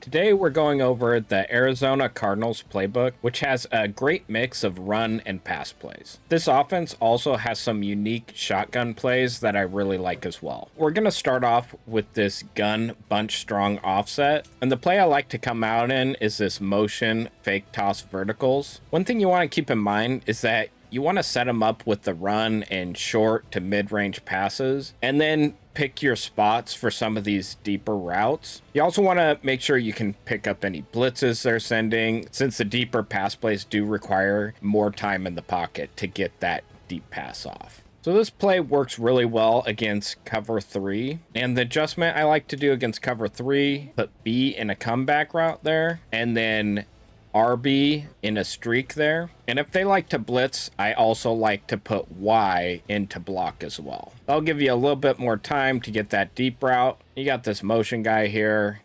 Today we're going over the Arizona Cardinals Playbook, which has a great mix of run and pass plays. This offense also has some unique shotgun plays that I really like as well. We're going to start off with this gun bunch strong offset, and the play I like to come out in is this motion fake toss verticals. One thing you want to keep in mind is that you want to set them up with the run and short to mid-range passes, and then pick your spots for some of these deeper routes. You also want to make sure you can pick up any blitzes they're sending, since the deeper pass plays do require more time in the pocket to get that deep pass off. So this play works really well against cover 3, and the adjustment I like to do against cover 3, put B in a comeback route there, and then RB in a streak there. And if they like to blitz, I also like to put Y into block as well. I'll give you a little bit more time to get that deep route. You got this motion guy here.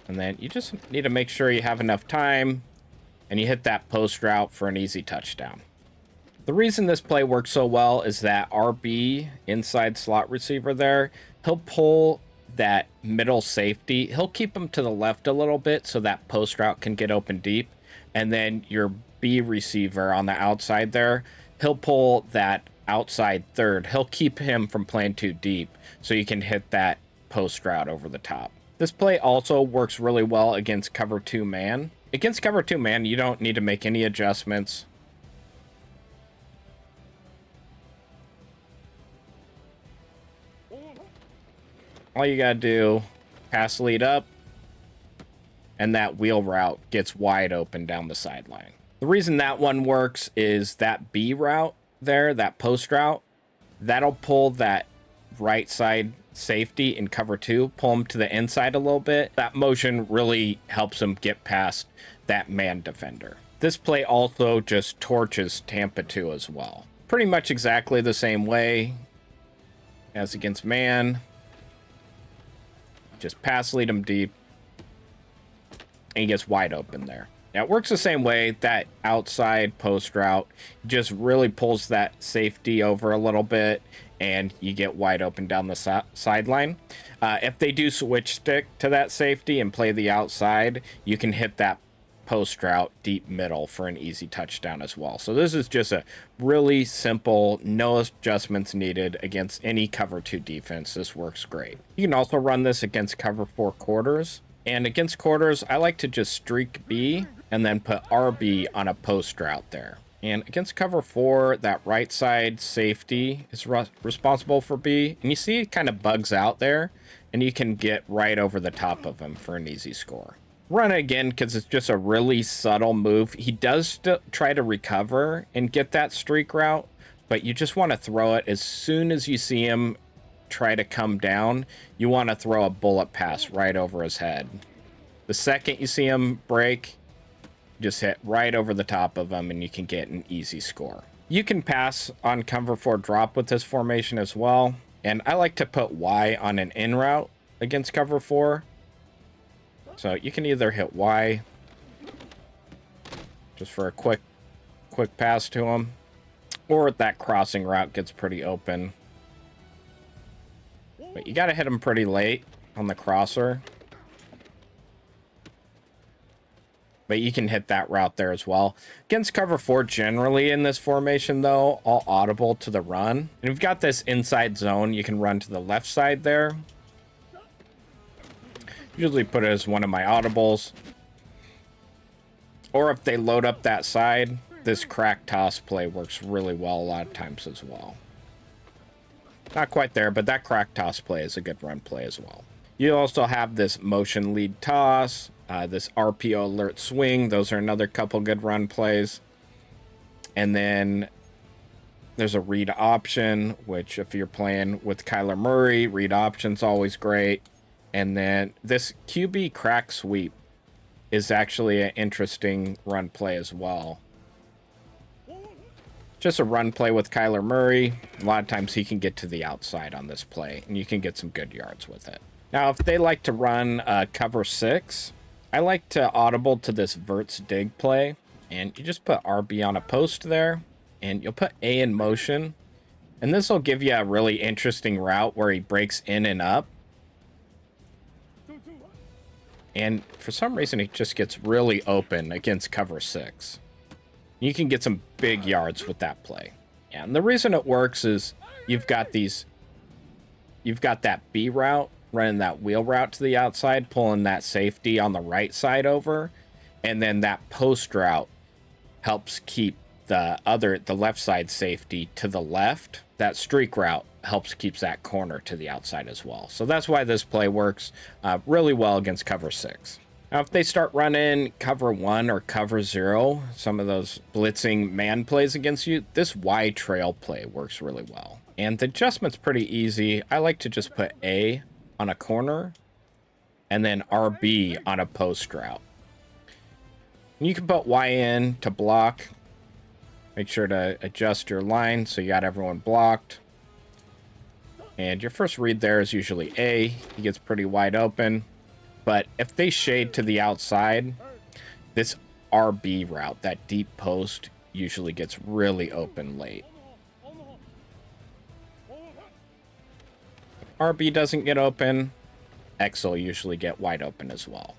And then you just need to make sure you have enough time and you hit that post route for an easy touchdown. The reason this play works so well is that RB inside slot receiver there, he'll pull that middle safety. He'll keep him to the left a little bit so that post route can get open deep. And then your B receiver on the outside there, he'll pull that outside third. He'll keep him from playing too deep so you can hit that post route over the top. This play also works really well against cover 2 man. Against cover 2 man, you don't need to make any adjustments. All you gotta do, pass lead up, and that wheel route gets wide open down the sideline. The reason that one works is that B route there, that post route, that'll pull that right side safety in cover 2, pull him to the inside a little bit. That motion really helps him get past that man defender. This play also just torches Tampa 2 as well. Pretty much exactly the same way as against man. Just pass lead him deep, and he gets wide open there. Now, it works the same way. That outside post route just really pulls that safety over a little bit, and you get wide open down the sideline. If they do switch stick to that safety and play the outside, you can hit that post route deep middle for an easy touchdown as well. So this is just a really simple, no adjustments needed against any cover 2 defense. This works great. You can also run this against cover 4 quarters. And against quarters, I like to just streak B and then put RB on a post route there. And against cover 4, that right side safety is responsible for B. And you see it kind of bugs out there, and you can get right over the top of him for an easy score. Run it again because it's just a really subtle move. He does still try to recover and get that streak route, but you just want to throw it as soon as you see him try to come down. You want to throw a bullet pass right over his head. The second you see him break, just hit right over the top of him and you can get an easy score. You can pass on cover 4 drop with this formation as well, and I like to put Y on an in route against cover 4. So you can either hit Y just for a quick pass to him, or that crossing route gets pretty open. But you got to hit him pretty late on the crosser. But you can hit that route there as well. Against cover 4, generally in this formation, though, all audible to the run. And if you've got this inside zone, you can run to the left side there. Usually put it as one of my audibles. Or if they load up that side, this crack toss play works really well a lot of times as well. Not quite there, but that crack toss play is a good run play as well. You also have this motion lead toss, this RPO alert swing. Those are another couple good run plays. And then there's a read option, which if you're playing with Kyler Murray, read option's always great. And then this QB crack sweep is actually an interesting run play as well. Just a run play with Kyler Murray. A lot of times he can get to the outside on this play, and you can get some good yards with it. Now, if they like to run cover 6, I like to audible to this verts dig play. And you just put RB on a post there, and you'll put A in motion. And this will give you a really interesting route where he breaks in and up. And for some reason, it just gets really open against cover 6. You can get some big yards with that play. Yeah, and the reason it works is you've got that B route, running that wheel route to the outside, pulling that safety on the right side over, and then that post route helps keep the left side safety to the left. That streak route helps keeps that corner to the outside as well. So that's why this play works really well against cover 6. Now, if they start running cover 1 or cover 0, some of those blitzing man plays against you, this Y trail play works really well. And the adjustment's pretty easy. I like to just put A on a corner and then RB on a post route. And you can put Y in to block. Make sure to adjust your line so you got everyone blocked. And your first read there is usually A. He gets pretty wide open. But if they shade to the outside, this RB route, that deep post, usually gets really open late. If RB doesn't get open, X will usually get wide open as well.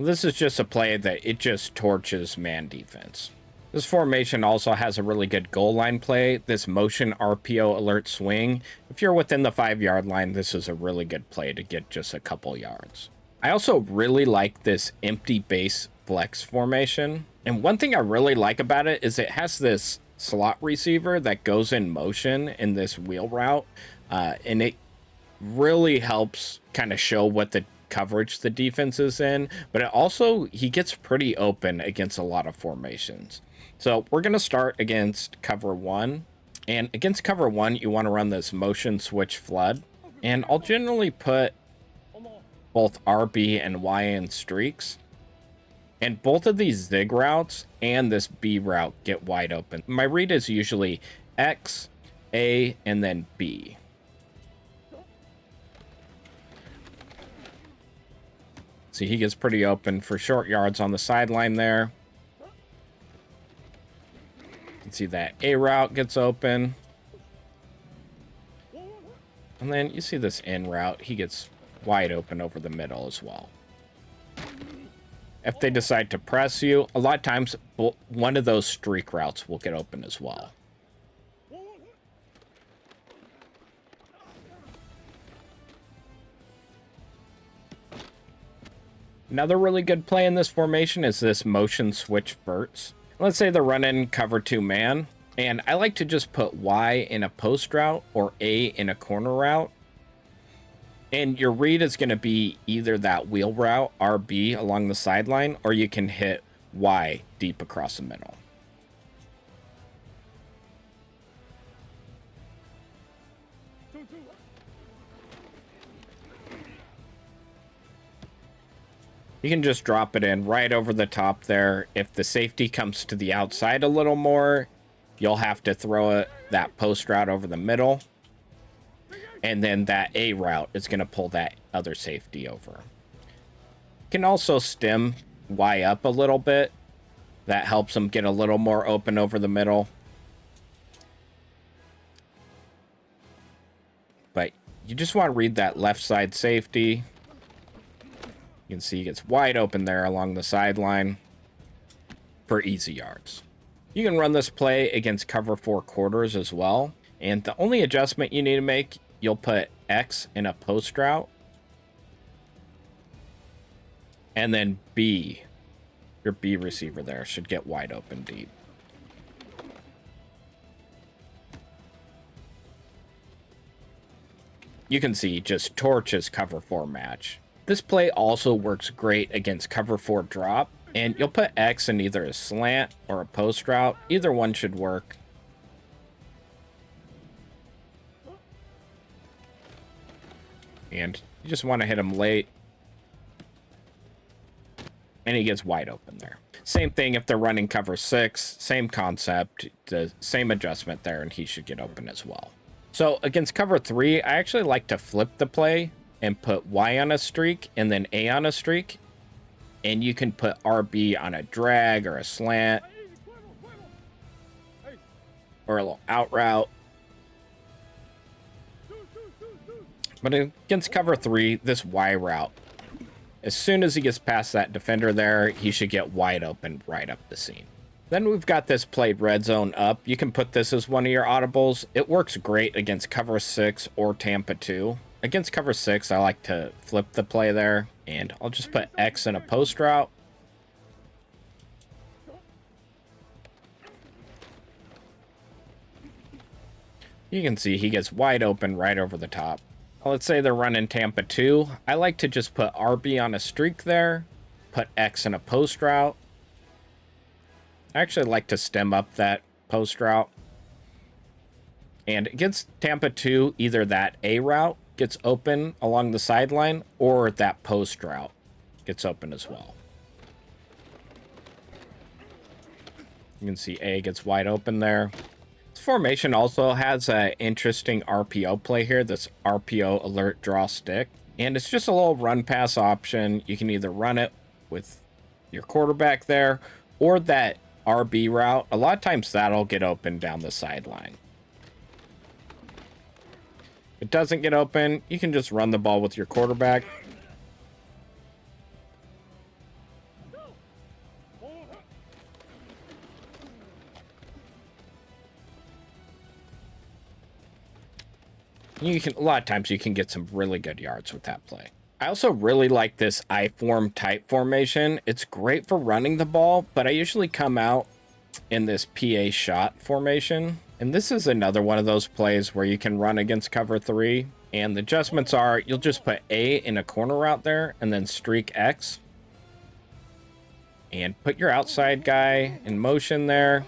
This is just a play that it just torches man defense. This formation also has a really good goal line play, this motion RPO alert swing. If you're within the 5-yard line, this is a really good play to get just a couple yards. I also really like this empty base flex formation. And one thing I really like about it is it has this slot receiver that goes in motion in this wheel route. And it really helps kind of show what the coverage the defense is in. But it also, he gets pretty open against a lot of formations. So we're going to start against cover 1. And against cover 1, you want to run this motion switch flood. And I'll generally put both RB and Y in streaks. And both of these zig routes and this B route get wide open. My read is usually X, A, and then B. See, he gets pretty open for short yards on the sideline there. You can see that A route gets open. And then you see this in route. He gets wide open over the middle as well. If they decide to press you, a lot of times one of those streak routes will get open as well. Another really good play in this formation is this motion switch verts. Let's say they're running cover 2 man, and I like to just put Y in a post route or A in a corner route. And your read is going to be either that wheel route, RB, along the sideline, or you can hit Y deep across the middle. You can just drop it in right over the top there. If the safety comes to the outside a little more, you'll have to throw that post route over the middle. And then that A route is going to pull that other safety over. You can also stem Y up a little bit. That helps them get a little more open over the middle. But you just want to read that left side safety. You can see he gets wide open there along the sideline for easy yards. You can run this play against cover 4 quarters as well. And the only adjustment you need to make, you'll put X in a post route. And then B, your B receiver there should get wide open deep. You can see just torches cover 4 match. This play also works great against cover 4 drop, and you'll put X in either a slant or a post route. Either one should work. And you just want to hit him late. And he gets wide open there. Same thing if they're running cover 6, same concept, the same adjustment there, and he should get open as well. So against cover 3, I actually like to flip the play and put Y on a streak and then A on a streak. And you can put RB on a drag or a slant or a little out route. But against cover 3, this Y route, as soon as he gets past that defender there, he should get wide open right up the seam. Then we've got this played red zone up. You can put this as one of your audibles. It works great against cover 6 or Tampa 2. Against cover 6, I like to flip the play there, and I'll just put X in a post route. You can see he gets wide open right over the top. Let's say they're running Tampa 2. I like to just put RB on a streak there, put X in a post route. I actually like to stem up that post route. And against Tampa 2, either that A route gets open along the sideline or that post route gets open as well. You can see A gets wide open there. This formation also has an interesting RPO play here, this RPO alert draw stick. And it's just a little run pass option. You can either run it with your quarterback there or that RB route. A lot of times that'll get open down the sideline. If it doesn't get open, you can just run the ball with your quarterback. A lot of times you can get some really good yards with that play. I also really like this I-form type formation. It's great for running the ball, but I usually come out in this PA shot formation. And this is another one of those plays where you can run against cover 3. And the adjustments are, you'll just put A in a corner route there and then streak X. And put your outside guy in motion there.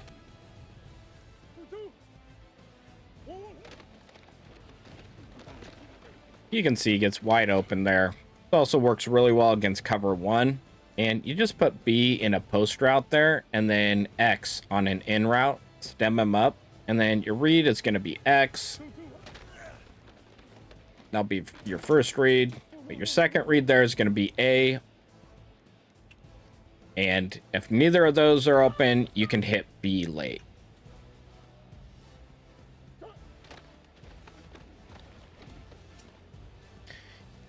You can see he gets wide open there. It also works really well against cover 1. And you just put B in a post route there and then X on an in route. Stem him up. And then your read is going to be X. That'll be your first read. But your second read there is going to be A. And if neither of those are open, you can hit B late.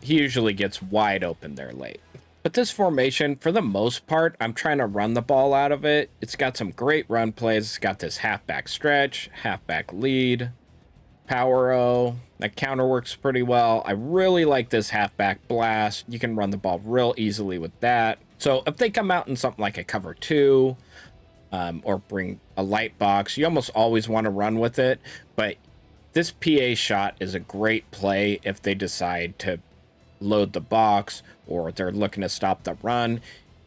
He usually gets wide open there late. But this formation, for the most part, I'm trying to run the ball out of it. It's got some great run plays. It's got this halfback stretch, halfback lead, power O. That counter works pretty well. I really like this halfback blast. You can run the ball real easily with that. So if they come out in something like a cover 2 or bring a light box, you almost always want to run with it. But this PA shot is a great play if they decide to load the box or they're looking to stop the run.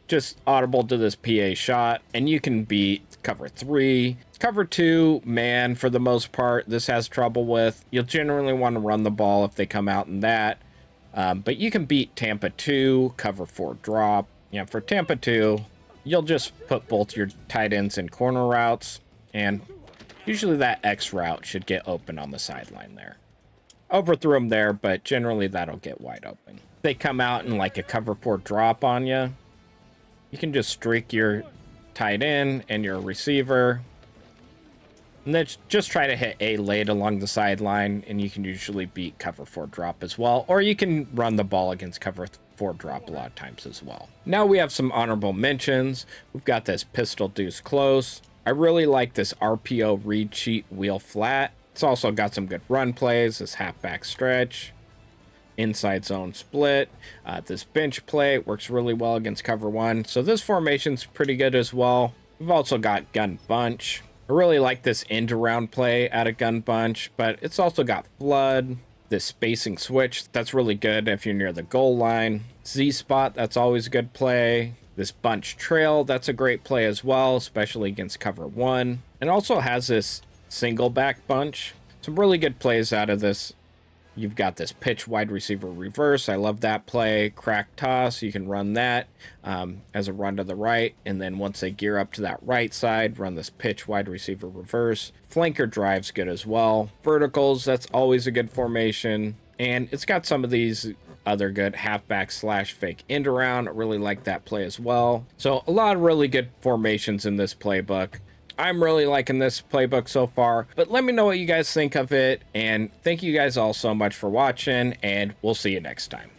Just audible to this PA shot and you can beat cover 3. Cover 2, man, for the most part, this has trouble with. You'll generally want to run the ball if they come out in that. But you can beat Tampa 2, cover 4 drop. Yeah, for Tampa 2, you'll just put both your tight ends in corner routes, and usually that X route should get open on the sideline there. Overthrew them there, but generally that'll get wide open. They come out in like a cover 4 drop on you. You can just streak your tight end and your receiver. And then just try to hit A late along the sideline, and you can usually beat cover 4 drop as well. Or you can run the ball against cover 4 drop a lot of times as well. Now we have some honorable mentions. We've got this pistol deuce close. I really like this RPO read cheat wheel flat. It's also got some good run plays, this halfback stretch, inside zone split. This bench play works really well against cover 1. So this formation's pretty good as well. We've also got gun bunch. I really like this end around play out of gun bunch, but it's also got flood, this spacing switch. That's really good if you're near the goal line. Z spot, that's always a good play. This bunch trail, that's a great play as well, especially against cover 1. And also has this single back bunch. Some really good plays out of this. You've got this pitch wide receiver reverse. I love that play. Crack toss. You can run that as a run to the right. And then once they gear up to that right side, run this pitch wide receiver reverse. Flanker drive's good as well. Verticals, that's always a good formation. And it's got some of these other good halfback slash fake end around. I really like that play as well. So a lot of really good formations in this playbook. I'm really liking this playbook so far, but let me know what you guys think of it, and thank you guys all so much for watching, and we'll see you next time.